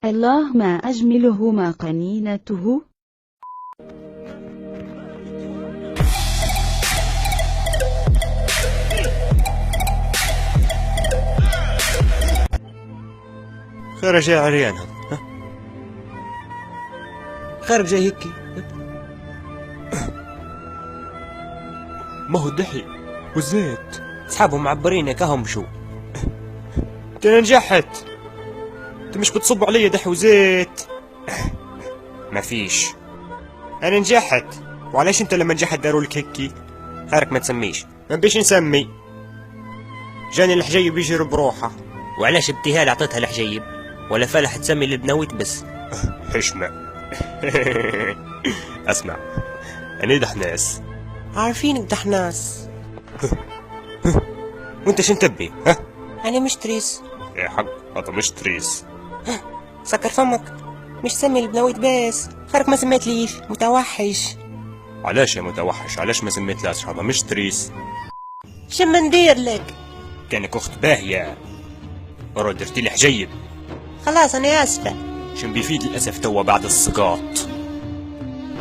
الله ما أجمله ما قنينته. خير جاي عريان هذا، ها؟ خيرك جاي هيك؟ ما هو الدحي والزيت اصحابهم معبرين كهم بشو. انا نجحت. انت مش بتصب علي دحي وزيت؟ ما فيش. انا نجحت. وعلاش انت لما نجحت داروا لك هيك؟ خيرك ما تسميش. ما بيش نسمي. جاني الحجيب يجري بروحه. وعلاش ابتهال اعطيتها الحجيب ولا فالح تسمي للبنويت بس؟ حشمة. اسمع، انا دحناس. عارفينك دحناس. وانت شن تبي؟ ها؟ انا مش تريس. يا حق هذا مش تريس. سكر فمك، مش سمي البنويت بس. خيرك ما سميت ليش متوحش. علاش يا متوحش؟ علاش ما سميت لاش؟ هذا مش تريس. شو ندير لك؟ كانك اخت باهية. برا درتي لي حجيب. خلاص انا اسفة. شن بيفيد الاسف توا بعد السقاط؟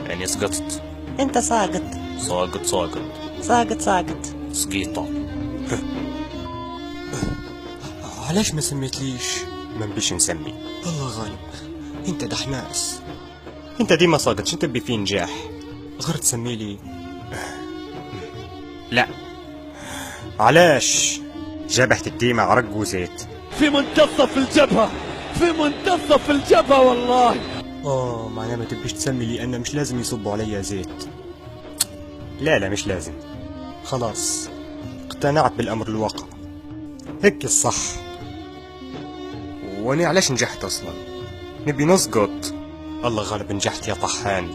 يعني سقطت. انت ساقط. ساقط ساقط. ساقط ساقط. سقيطة. علاش ما سميتليش؟ ما نبيش نسمي. الله غالب، انت دحناس. انت ديما ساقط، شنو تبي فيه نجاح؟ غير تسمي لي. لا. علاش؟ جبهة الديمة عرق وزيت. في منتصف الجبهة، في منتصف الجبهة والله. معناه ما تبيش تسمي لي أنا مش لازم يصبوا عليا زيت. لا مش لازم. خلاص اقتنعت بالأمر الواقع. هيك الصح. وانا علاش نجحت أصلا؟ نبي نسقط. الله غالب نجحت يا طحان.